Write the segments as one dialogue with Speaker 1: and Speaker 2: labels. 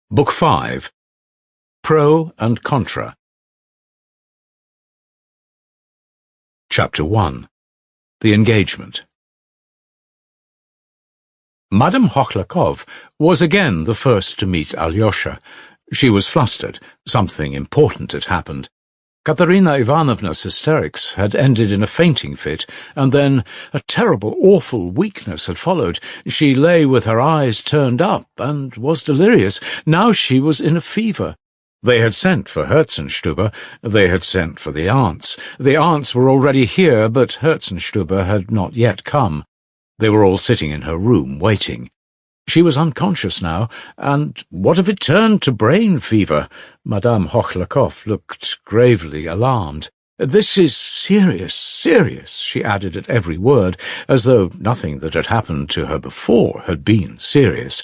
Speaker 1: Book 5. Pro and Contra. Chapter 1. The Engagement. Madame Hochlakov was again the first to meet Alyosha. She was flustered. Something important had happened. Katerina Ivanovna's hysterics had ended in a fainting fit, and then a terrible, awful weakness had followed. She lay with her eyes turned up, and was delirious. Now she was in a fever. They had sent for Herzenstube. They had sent for the aunts. The aunts were already here, but Herzenstube had not yet come. They were all sitting in her room, waiting. She was unconscious now, and what if it turned to brain fever? Madame Hochlakov looked gravely alarmed. "This is serious, serious," she added at every word, as though nothing that had happened to her before had been serious.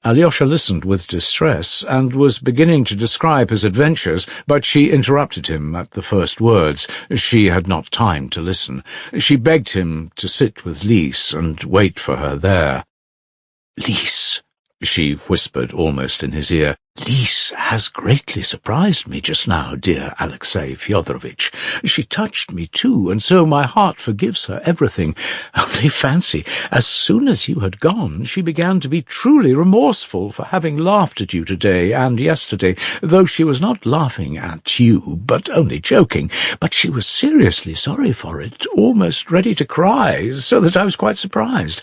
Speaker 1: Alyosha listened with distress, and was beginning to describe his adventures, but she interrupted him at the first words. She had not time to listen. She begged him to sit with Lise and wait for her there. "Lise," she whispered almost in his ear, "Lise has greatly surprised me just now, dear Alexei Fyodorovitch. She touched me too, and so my heart forgives her everything. Only fancy, as soon as you had gone, she began to be truly remorseful for having laughed at you today and yesterday, though she was not laughing at you, but only joking. But she was seriously sorry for it, almost ready to cry, so that I was quite surprised.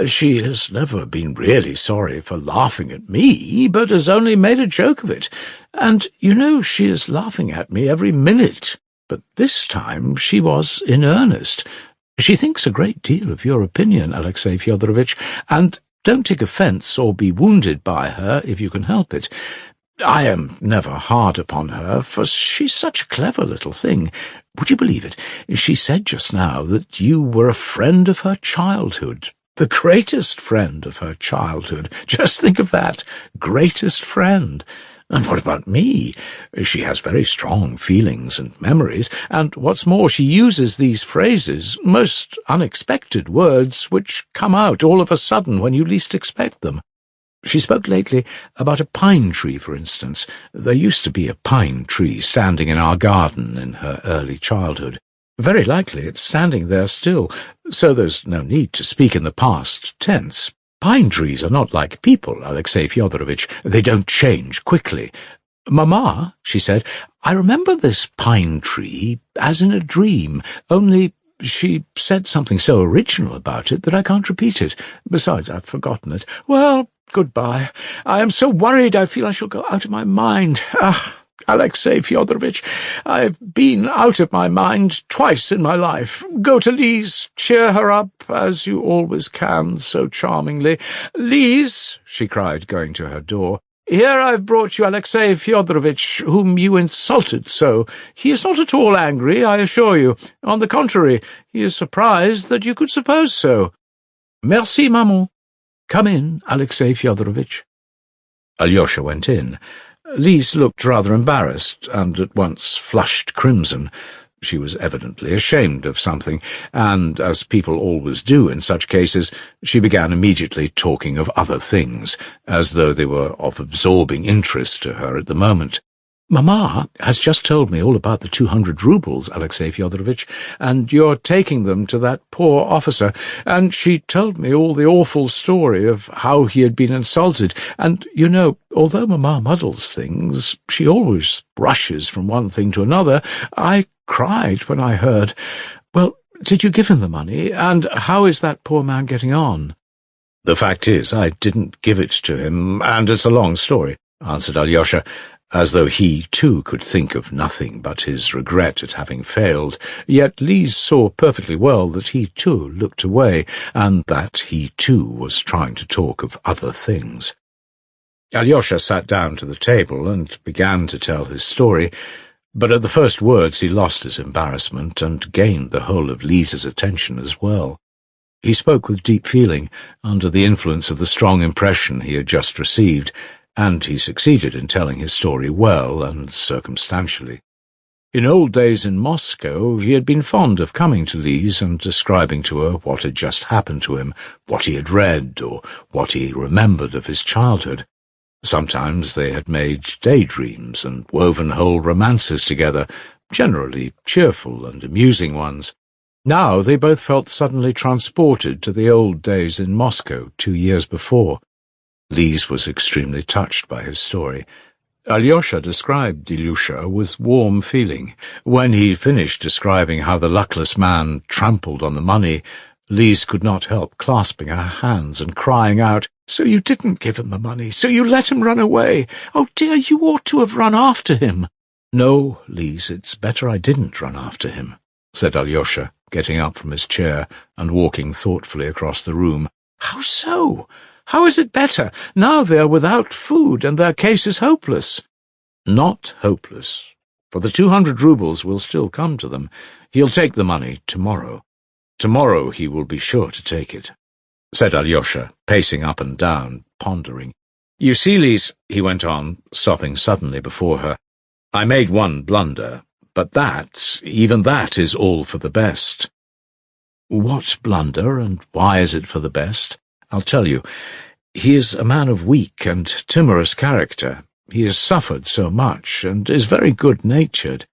Speaker 1: She has never been really sorry for laughing at me, but has only made a joke of it. And, you know, she is laughing at me every minute. But this time she was in earnest. She thinks a great deal of your opinion, Alexei Fyodorovitch, and don't take offence or be wounded by her if you can help it. I am never hard upon her, for she's such a clever little thing. Would you believe it? She said just now that you were a friend of her childhood. The greatest friend of her childhood. Just think of that. Greatest friend. And what about me? She has very strong feelings and memories, and what's more, she uses these phrases, most unexpected words, which come out all of a sudden when you least expect them. She spoke lately about a pine tree, for instance. There used to be a pine tree standing in our garden in her early childhood. Very likely it's standing there still, so there's no need to speak in the past tense. Pine trees are not like people, Alexei Fyodorovitch. They don't change quickly. "Mamma," she said, "I remember this pine tree as in a dream, only she said something so original about it that I can't repeat it. Besides, I've forgotten it. Well, goodbye. I am so worried I feel I shall go out of my mind. Ah, Alexei Fyodorovitch, I've been out of my mind twice in my life. Go to Lise, cheer her up, as you always can so charmingly. Lise," she cried, going to her door, "here I've brought you Alexei Fyodorovitch, whom you insulted so. He is not at all angry, I assure you. On the contrary, he is surprised that you could suppose so. Merci, maman. Come in, Alexei Fyodorovitch." Alyosha went in. Lise looked rather embarrassed, and at once flushed crimson. She was evidently ashamed of something, and, as people always do in such cases, she began immediately talking of other things, as though they were of absorbing interest to her at the moment. "Mamma has just told me all about the 200 roubles, Alexei Fyodorovitch, and you're taking them to that poor officer, and she told me all the awful story of how he had been insulted, and, you know, although Mamma muddles things, she always rushes from one thing to another. I cried when I heard. Well, did you give him the money, and how is that poor man getting on?" "The fact is, I didn't give it to him, and it's a long story," answered Alyosha, as though he, too, could think of nothing but his regret at having failed. Yet Lise saw perfectly well that he, too, looked away, and that he, too, was trying to talk of other things. Alyosha sat down to the table and began to tell his story, but at the first words he lost his embarrassment and gained the whole of Lise's attention as well. He spoke with deep feeling, under the influence of the strong impression he had just received, and he succeeded in telling his story well and circumstantially. In old days in Moscow he had been fond of coming to Lise and describing to her what had just happened to him, what he had read, or what he remembered of his childhood. Sometimes they had made daydreams and woven whole romances together, generally cheerful and amusing ones. Now they both felt suddenly transported to the old days in Moscow 2 years before. Lise was extremely touched by his story. Alyosha described Ilyusha with warm feeling. When he finished describing how the luckless man trampled on the money, Lise could not help clasping her hands and crying out, "So you didn't give him the money, so you let him run away! Oh dear, you ought to have run after him!" "No, Lise, it's better I didn't run after him," said Alyosha, getting up from his chair and walking thoughtfully across the room. "How so? How is it better? Now they are without food and their case is hopeless." "Not hopeless, for the 200 roubles will still come to them. He'll take the money tomorrow. Tomorrow he will be sure to take it," said Alyosha, pacing up and down, pondering. "You see, Lise," he went on, stopping suddenly before her, "I made one blunder, but that, even that, is all for the best." "What blunder, and why is it for the best? I'll tell you. He is a man of weak and timorous character. He has suffered so much, and is very good-natured.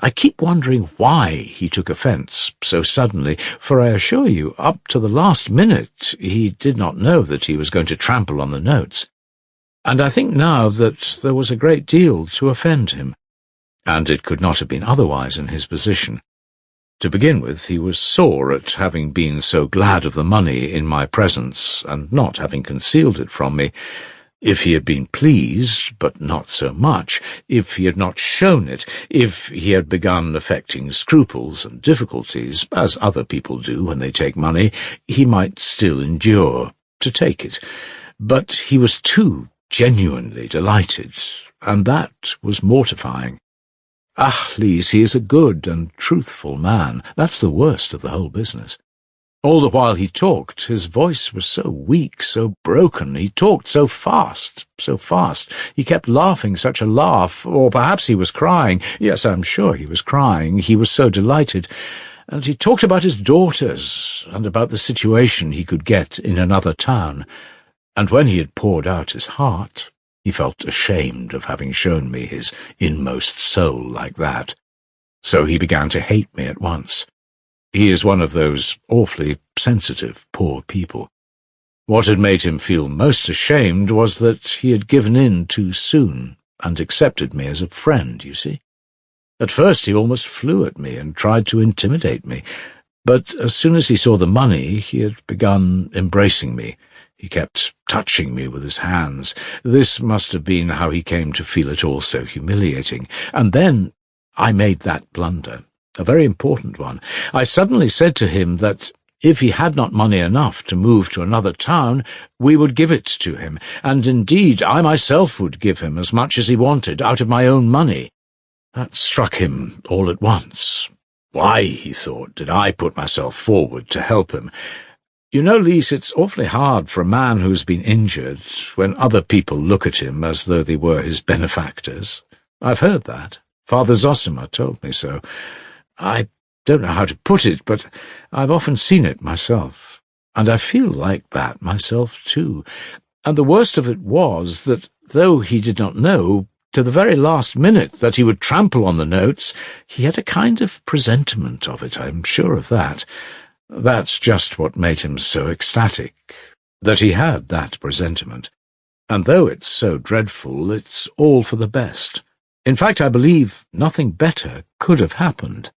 Speaker 1: I keep wondering why he took offence so suddenly, for I assure you, up to the last minute, he did not know that he was going to trample on the notes. And I think now that there was a great deal to offend him, and it could not have been otherwise in his position. To begin with, he was sore at having been so glad of the money in my presence, and not having concealed it from me. If he had been pleased, but not so much, if he had not shown it, if he had begun affecting scruples and difficulties, as other people do when they take money, he might still endure to take it. But he was too genuinely delighted, and that was mortifying. Ah, Lise, he is a good and truthful man. That's the worst of the whole business. All the while he talked, his voice was so weak, so broken. He talked so fast, so fast. He kept laughing such a laugh, or perhaps he was crying. Yes, I'm sure he was crying. He was so delighted. And he talked about his daughters, and about the situation he could get in another town. And when he had poured out his heart, he felt ashamed of having shown me his inmost soul like that. So he began to hate me at once. He is one of those awfully sensitive, poor people. What had made him feel most ashamed was that he had given in too soon, and accepted me as a friend, you see. At first he almost flew at me and tried to intimidate me, but as soon as he saw the money, he had begun embracing me. He kept touching me with his hands. This must have been how he came to feel it all so humiliating. And then I made that blunder. A very important one. I suddenly said to him that if he had not money enough to move to another town, we would give it to him, and indeed I myself would give him as much as he wanted, out of my own money. That struck him all at once. Why, he thought, did I put myself forward to help him? You know, Lise, it's awfully hard for a man who's been injured when other people look at him as though they were his benefactors. I've heard that. Father Zosima told me so. I don't know how to put it, but I've often seen it myself, and I feel like that myself too. And the worst of it was that, though he did not know, to the very last minute, that he would trample on the notes, he had a kind of presentiment of it, I'm sure of that. That's just what made him so ecstatic, that he had that presentiment. And though it's so dreadful, it's all for the best. In fact, I believe nothing better could have happened.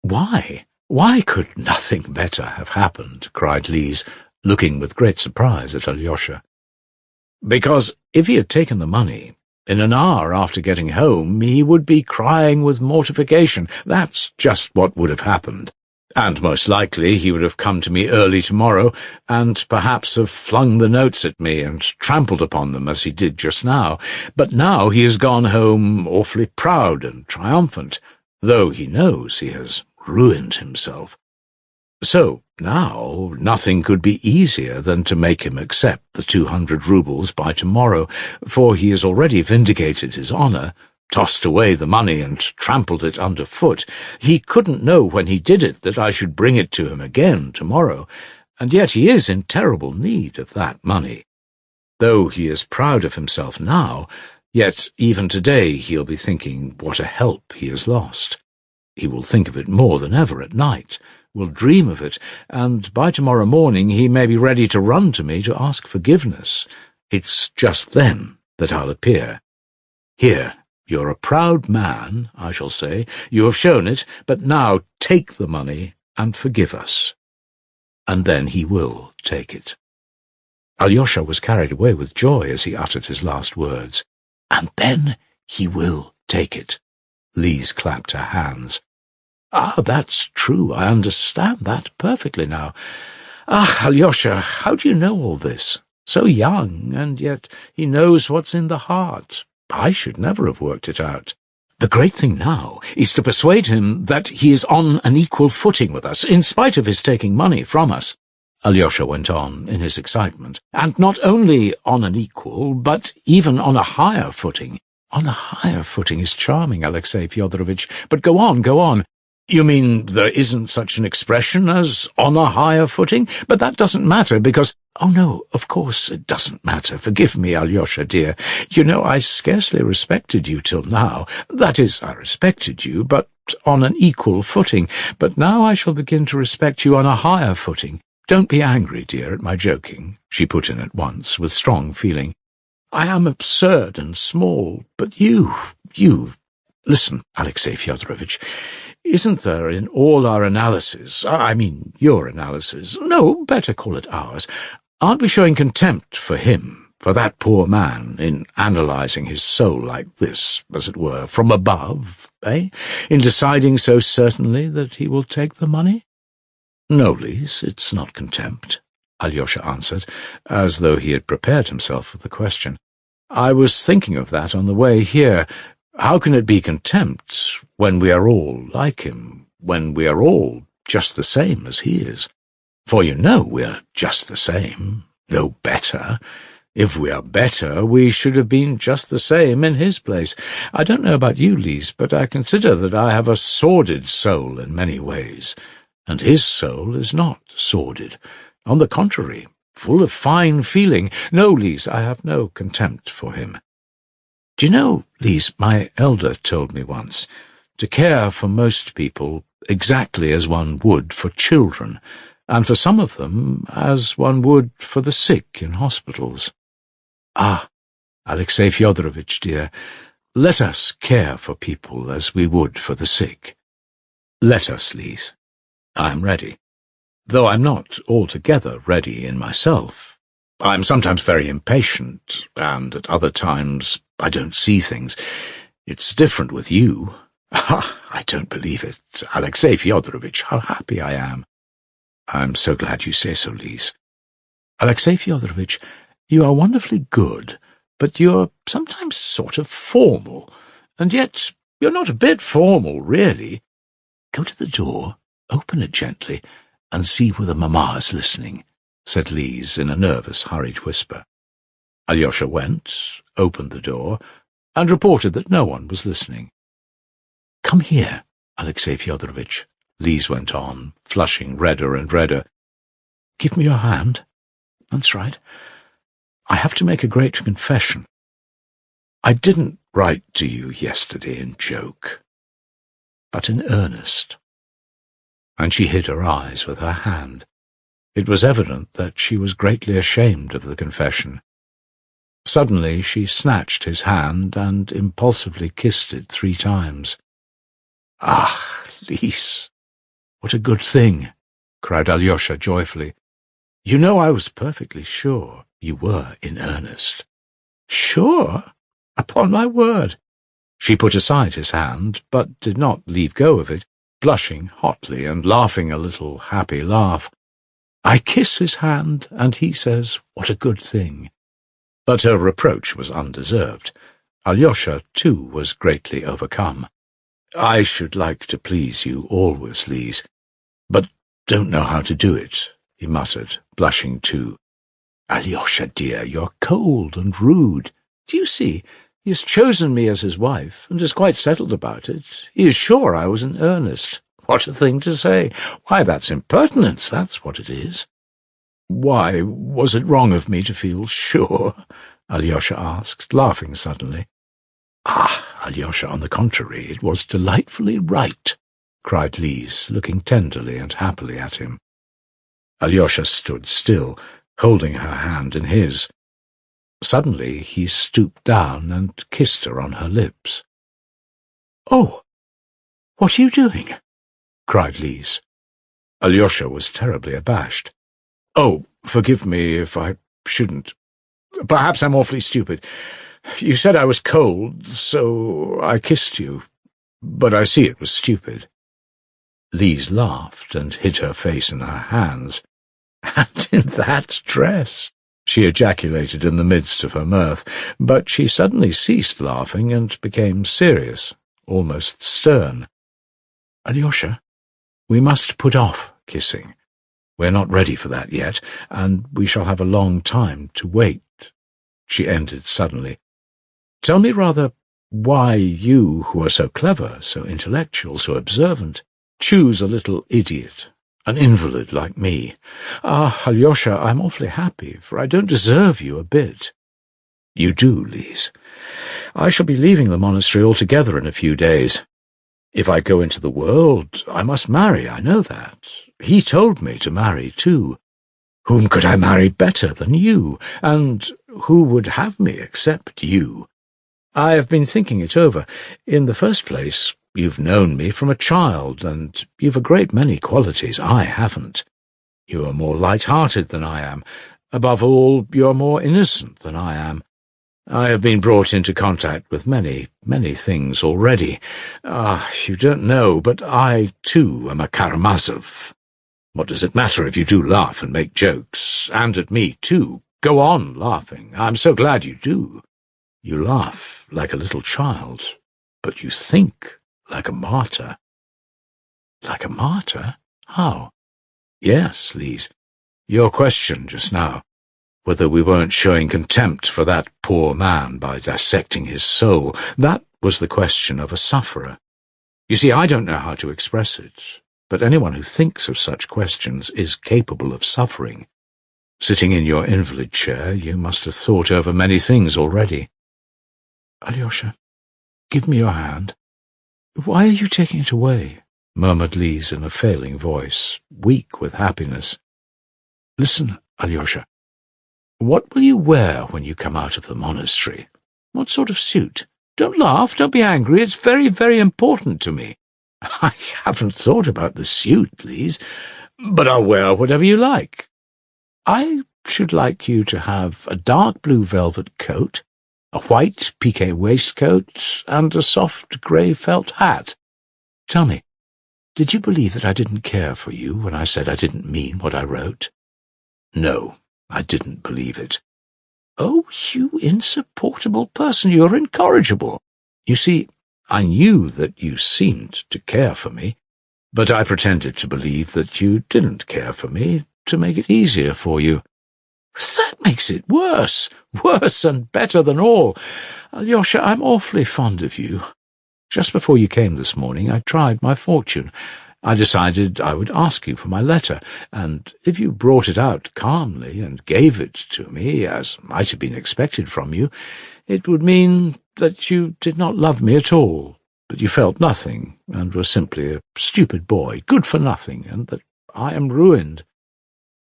Speaker 1: "Why? Why could nothing better have happened?" cried Lise, looking with great surprise at Alyosha. "Because if he had taken the money, in an hour after getting home he would be crying with mortification. That's just what would have happened. And most likely he would have come to me early tomorrow, and perhaps have flung the notes at me and trampled upon them as he did just now. But now he has gone home awfully proud and triumphant, though he knows he has ruined himself. So now nothing could be easier than to make him accept the 200 roubles by tomorrow, for he has already vindicated his honour, tossed away the money and trampled it underfoot. He couldn't know when he did it that I should bring it to him again tomorrow, and yet he is in terrible need of that money. Though he is proud of himself now, yet even today he'll be thinking what a help he has lost. He will think of it more than ever at night, will dream of it, and by tomorrow morning he may be ready to run to me to ask forgiveness. It's just then that I'll appear. Here, you're a proud man, I shall say. You have shown it, but now take the money and forgive us. And then he will take it. Alyosha was carried away with joy as he uttered his last words. And then he will take it. Lise clapped her hands. Ah, that's true. I understand that perfectly now. Ah, Alyosha, how do you know all this? So young, and yet he knows what's in the heart. I should never have worked it out. The great thing now is to persuade him that he is on an equal footing with us, in spite of his taking money from us. Alyosha went on in his excitement, and not only on an equal, but even on a higher footing. On a higher footing is charming, Alexei Fyodorovitch, but go on, go on. You mean there isn't such an expression as on a higher footing? But that doesn't matter, because— Oh, no, of course it doesn't matter. Forgive me, Alyosha, dear. You know, I scarcely respected you till now. That is, I respected you, but on an equal footing. But now I shall begin to respect you on a higher footing. Don't be angry, dear, at my joking, she put in at once, with strong feeling. I am absurd and small, but you— Listen, Alexei Fyodorovitch, isn't there in all our analysis— I mean your analysis— no, better call it ours— aren't we showing contempt for him, for that poor man, in analysing his soul like this, as it were, from above, eh? In deciding so certainly that he will take the money? No, Lise, it's not contempt, Alyosha answered, as though he had prepared himself for the question. I was thinking of that on the way here. How can it be contempt when we are all like him, when we are all just the same as he is? For you know we're just the same, no better. If we are better, we should have been just the same in his place. I don't know about you, Lise, but I consider that I have a sordid soul in many ways, and his soul is not sordid. On the contrary, full of fine feeling. No, Lise, I have no contempt for him. Do you know, Lise, my elder told me once, to care for most people exactly as one would for children, and for some of them as one would for the sick in hospitals. Ah, Alexei Fyodorovitch, dear, let us care for people as we would for the sick. Let us, Lise. I am ready, though I'm not altogether ready in myself. I'm sometimes very impatient, and at other times I don't see things. It's different with you. Ah, I don't believe it. Alexei Fyodorovitch, how happy I am. I'm so glad you say so, Lise. Alexei Fyodorovitch, you are wonderfully good, but you're sometimes sort of formal, and yet you're not a bit formal, really. Go to the door, open it gently, and see whether Mamma is listening, said Lise in a nervous, hurried whisper. Alyosha went, opened the door, and reported that no one was listening. Come here, Alexei Fyodorovitch, Lise went on, flushing redder and redder. Give me your hand. That's right. I have to make a great confession. I didn't write to you yesterday in joke, but in earnest. And she hid her eyes with her hand. It was evident that she was greatly ashamed of the confession. Suddenly she snatched his hand and impulsively kissed it 3 times. Ah, Lise, what a good thing, cried Alyosha joyfully. You know, I was perfectly sure you were in earnest. Sure? Upon my word. She put aside his hand, but did not leave go of it, blushing hotly and laughing a little happy laugh. I kiss his hand, and he says, what a good thing. But her reproach was undeserved. Alyosha, too, was greatly overcome. I should like to please you always, Lise, but don't know how to do it, he muttered, blushing too. Alyosha, dear, you're cold and rude. Do you see? He has chosen me as his wife, and is quite settled about it. He is sure I was in earnest. What a thing to say! Why, that's impertinence, that's what it is. Why, was it wrong of me to feel sure? Alyosha asked, laughing suddenly. Ah, Alyosha, on the contrary, it was delightfully right, cried Lise, looking tenderly and happily at him. Alyosha stood still, holding her hand in his. Suddenly he stooped down and kissed her on her lips. "Oh, what are you doing?" cried Lise. Alyosha was terribly abashed. "Oh, forgive me if I shouldn't. Perhaps I'm awfully stupid. You said I was cold, so I kissed you, but I see it was stupid." Lise laughed and hid her face in her hands. "And in that dress!" she ejaculated in the midst of her mirth, but she suddenly ceased laughing and became serious, almost stern. "Alyosha, we must put off kissing. We're not ready for that yet, and we shall have a long time to wait," she ended suddenly. "Tell me rather why you, who are so clever, so intellectual, so observant, choose a little idiot, an invalid like me. Ah, Alyosha, I'm awfully happy, for I don't deserve you a bit." "You do, Lise. I shall be leaving the monastery altogether in a few days. If I go into the world, I must marry, I know that. He told me to marry, too. Whom could I marry better than you? And who would have me except you? I have been thinking it over. In the first place, you've known me from a child, and you've a great many qualities I haven't. You are more light-hearted than I am. Above all, you are more innocent than I am. I have been brought into contact with many, many things already. Ah, you don't know, but I, too, am a Karamazov. What does it matter if you do laugh and make jokes? And at me, too. Go on laughing. I'm so glad you do. You laugh like a little child, but you think like a martyr." "Like a martyr? How?" "Yes, Lise. Your question just now, whether we weren't showing contempt for that poor man by dissecting his soul, that was the question of a sufferer. You see, I don't know how to express it, but anyone who thinks of such questions is capable of suffering. Sitting in your invalid chair, you must have thought over many things already." "Alyosha, give me your hand." "Why are you taking it away?" murmured Lise in a failing voice, weak with happiness. "Listen, Alyosha. What will you wear when you come out of the monastery? What sort of suit? Don't laugh, don't be angry, it's very, very important to me." "I haven't thought about the suit, Lise, but I'll wear whatever you like." "I should like you to have a dark blue velvet coat, a white piqué waistcoat, and a soft grey felt hat. Tell me, did you believe that I didn't care for you when I said I didn't mean what I wrote?" "No, I didn't believe it." "Oh, you insupportable person, you're incorrigible. You see, I knew that you seemed to care for me, but I pretended to believe that you didn't care for me to make it easier for you." "That makes it worse and better than all. Alyosha, I'm awfully fond of you. Just before you came this morning, I tried my fortune. I decided I would ask you for my letter, and if you brought it out calmly and gave it to me, as might have been expected from you, it would mean that you did not love me at all, that you felt nothing, and were simply a stupid boy, good for nothing, and that I am ruined.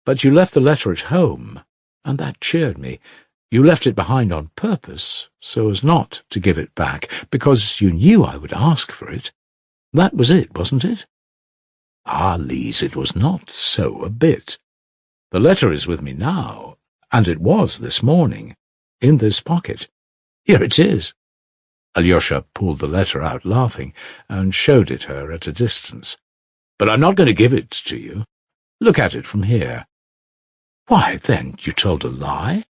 Speaker 1: But you left the letter at home, and that cheered me. You left it behind on purpose, so as not to give it back, because you knew I would ask for it. That was it, wasn't it?" "Ah, Lise, it was not so a bit. The letter is with me now, and it was this morning, in this pocket. Here it is." Alyosha pulled the letter out, laughing, and showed it her at a distance. "But I'm not going to give it to you. Look at it from here." "Why, then, you told a lie?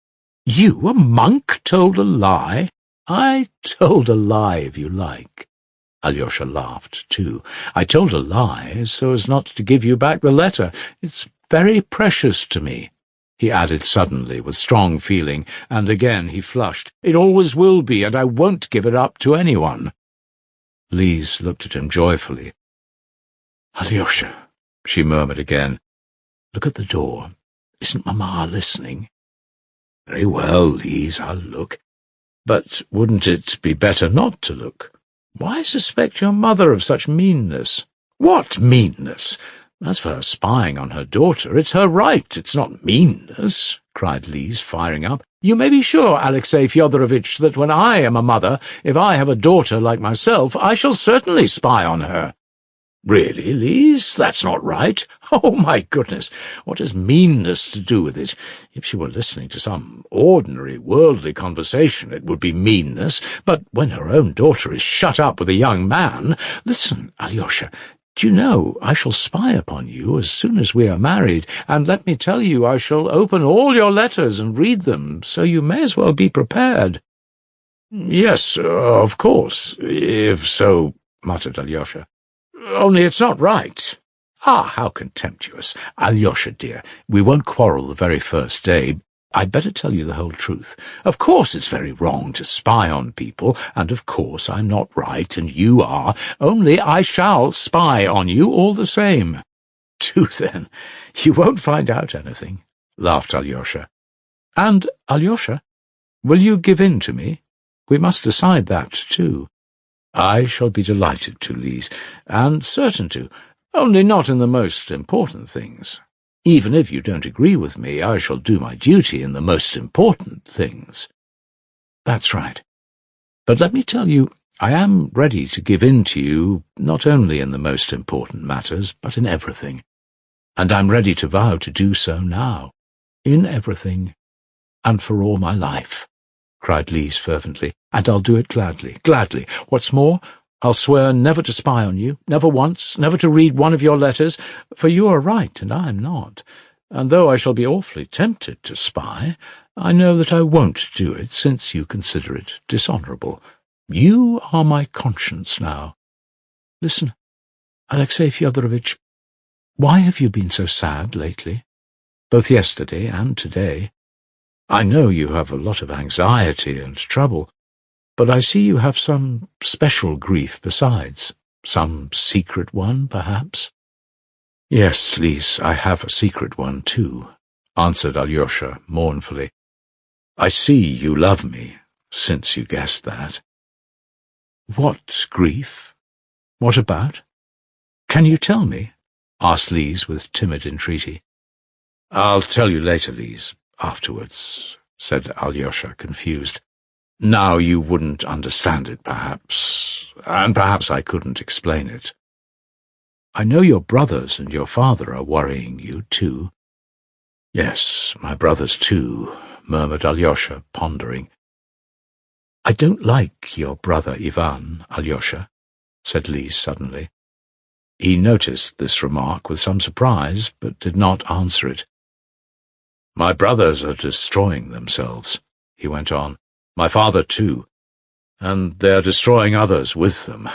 Speaker 1: You, a monk, told a lie?" "I told a lie, if you like." Alyosha laughed, too. "I told a lie so as not to give you back the letter. It's very precious to me," he added suddenly with strong feeling, and again he flushed. "It always will be, and I won't give it up to anyone." Lise looked at him joyfully. "Alyosha," she murmured again, "look at the door. Isn't Mamma listening? Very well, Lise, I'll look. But wouldn't it be better not to look? Why suspect your mother of such meanness? What meanness? As for her spying on her daughter, it's her right, it's not meanness, cried Lise, firing up. You may be sure, Alexey Fyodorovitch, that when I am a mother, if I have a daughter like myself, I shall certainly spy on her. Really, Lise? That's not right. Oh, my goodness! What has meanness to do with it? If she were listening to some ordinary, worldly conversation, it would be meanness, but when her own daughter is shut up with a young man— Listen, Alyosha, do you know, I shall spy upon you as soon as we are married, and let me tell you, I shall open all your letters and read them, so you may as well be prepared. Yes, of course, if so, muttered Alyosha. Only it's not right. Ah, how contemptuous. Alyosha, dear, we won't quarrel the very first day. I'd better tell you the whole truth. Of course it's very wrong to spy on people, and of course I'm not right, and you are, only I shall spy on you all the same. Do then. You won't find out anything, laughed Alyosha. And, Alyosha, will you give in to me? We must decide that, too. I shall be delighted to, Lise, and certain to, only not in the most important things. Even if you don't agree with me, I shall do my duty in the most important things. That's right. But let me tell you, I am ready to give in to you, not only in the most important matters, but in everything. And I'm ready to vow to do so now, in everything, and for all my life, cried Lise fervently, and I'll do it gladly, gladly. What's more, I'll swear never to spy on you, never once, never to read one of your letters, for you are right and I am not. And though I shall be awfully tempted to spy, I know that I won't do it, since you consider it dishonourable. You are my conscience now. Listen, Alexey Fyodorovitch, why have you been so sad lately, both yesterday and today? I know you have a lot of anxiety and trouble, but I see you have some special grief besides, some secret one, perhaps. Yes, Lise, I have a secret one, too, answered Alyosha mournfully. I see you love me, since you guessed that. What grief? What about? Can you tell me? Asked Lise with timid entreaty. I'll tell you later, Lise. Afterwards, said Alyosha, confused. Now you wouldn't understand it, perhaps, and perhaps I couldn't explain it. I know your brothers and your father are worrying you, too. Yes, my brothers, too, murmured Alyosha, pondering. I don't like your brother Ivan, Alyosha, said Lise suddenly. He noticed this remark with some surprise, but did not answer it. My brothers are destroying themselves, he went on. My father, too. And they're destroying others with them.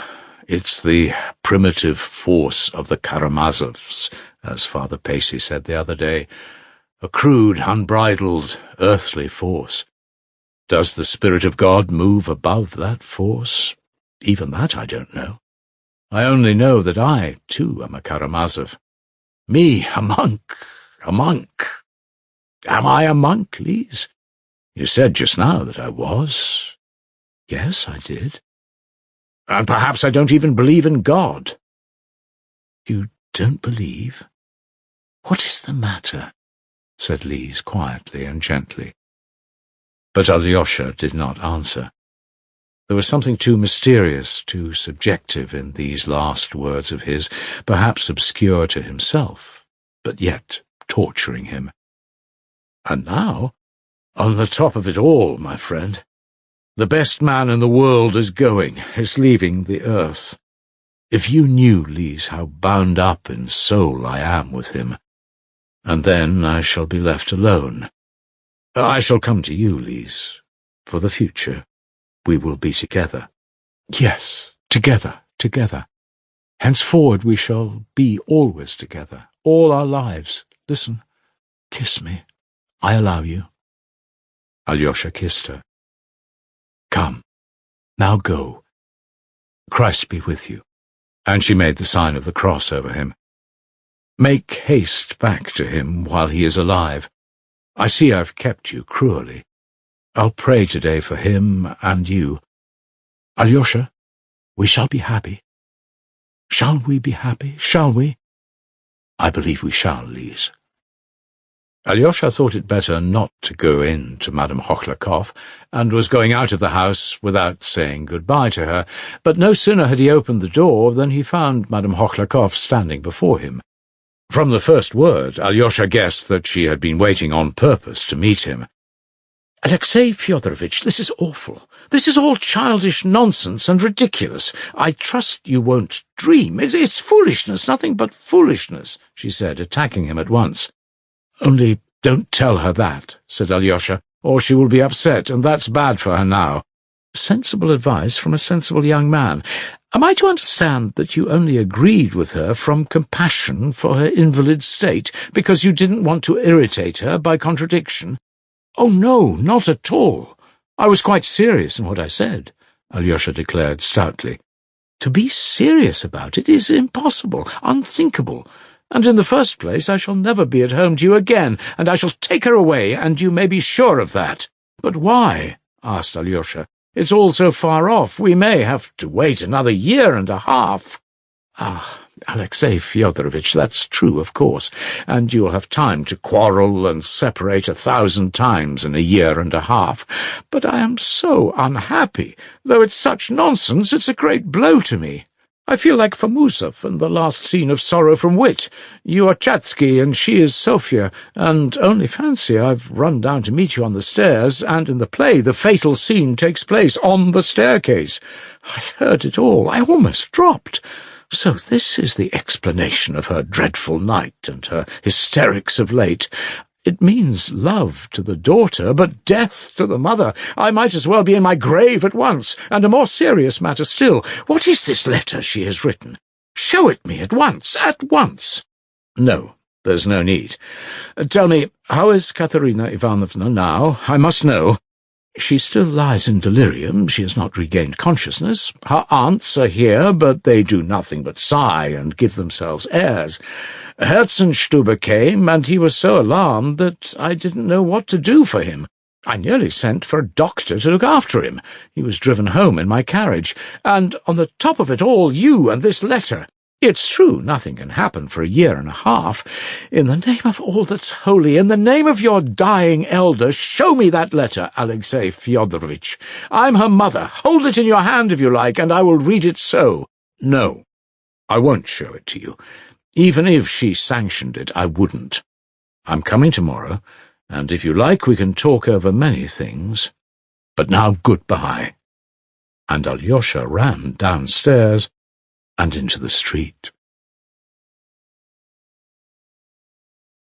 Speaker 1: It's the primitive force of the Karamazovs, as Father Pacey said the other day. A crude, unbridled, earthly force. Does the Spirit of God move above that force? Even that I don't know. I only know that I, too, am a Karamazov. Me, a monk, a monk. Am I a monk, Lise? You said just now that I was. Yes, I did. And perhaps I don't even believe in God. You don't believe? What is the matter? Said Lise quietly and gently. But Alyosha did not answer. There was something too mysterious, too subjective in these last words of his, perhaps obscure to himself, but yet torturing him. And now, on the top of it all, my friend, the best man in the world is going, is leaving the earth. If you knew, Lise, how bound up in soul I am with him, and then I shall be left alone. I shall come to you, Lise. For the future, we will be together. Yes, together, together. Henceforward we shall be always together, all our lives. Listen, kiss me. I allow you. Alyosha kissed her. Come, now go. Christ be with you. And she made the sign of the cross over him. Make haste back to him while he is alive. I see I've kept you cruelly. I'll pray today for him and you. Alyosha, we shall be happy. Shall we be happy? Shall we? I believe we shall, Lise. Alyosha thought it better not to go in to Madame Hochlakov, and was going out of the house without saying good-bye to her, but no sooner had he opened the door than he found Madame Hochlakov standing before him. From the first word, Alyosha guessed that she had been waiting on purpose to meet him. "Alexei Fyodorovitch, this is awful. This is all childish nonsense and ridiculous. I trust you won't dream. It's foolishness, nothing but foolishness," she said, attacking him at once. "Only don't tell her that," said Alyosha, "or she will be upset, and that's bad for her now." Sensible advice from a sensible young man. "Am I to understand that you only agreed with her from compassion for her invalid state, because you didn't want to irritate her by contradiction?" "Oh, no, not at all. I was quite serious in what I said," Alyosha declared stoutly. "To be serious about it is impossible, unthinkable. And in the first place, I shall never be at home to you again, and I shall take her away, and you may be sure of that." "But why?" asked Alyosha. "It's all so far off. We may have to wait another year and a half." "Ah, Alexei Fyodorovitch, that's true, of course, and you'll have time to quarrel and separate 1,000 times in a year and a half. But I am so unhappy. Though it's such nonsense, it's a great blow to me. I feel like Famuzov in the last scene of Sorrow from Wit. You are Chatsky and she is Sofia, and only fancy, I've run down to meet you on the stairs, and in the play the fatal scene takes place on the staircase. I heard it all. I almost dropped. So this is the explanation of her dreadful night and her hysterics of late. It means love to the daughter, but death to the mother. I might as well be in my grave at once. And a more serious matter still. What is this letter she has written? Show it me at once, at once." "No, there's no need. Tell me, how is Katerina Ivanovna now? I must know." "She still lies in delirium. She has not regained consciousness. Her aunts are here, but they do nothing but sigh and give themselves airs. Herzenstube came, and he was so alarmed that I didn't know what to do for him. I nearly sent for a doctor to look after him. He was driven home in my carriage. And on the top of it all, you and this letter. It's true, nothing can happen for a year and a half. In the name of all that's holy, in the name of your dying elder, show me that letter, Alexei Fyodorovitch. I'm her mother. Hold it in your hand if you like, and I will read it so." "No, I won't show it to you. Even if she sanctioned it, I wouldn't. I'm coming tomorrow, and if you like we can talk over many things. But now goodbye." And Alyosha ran downstairs and into the street.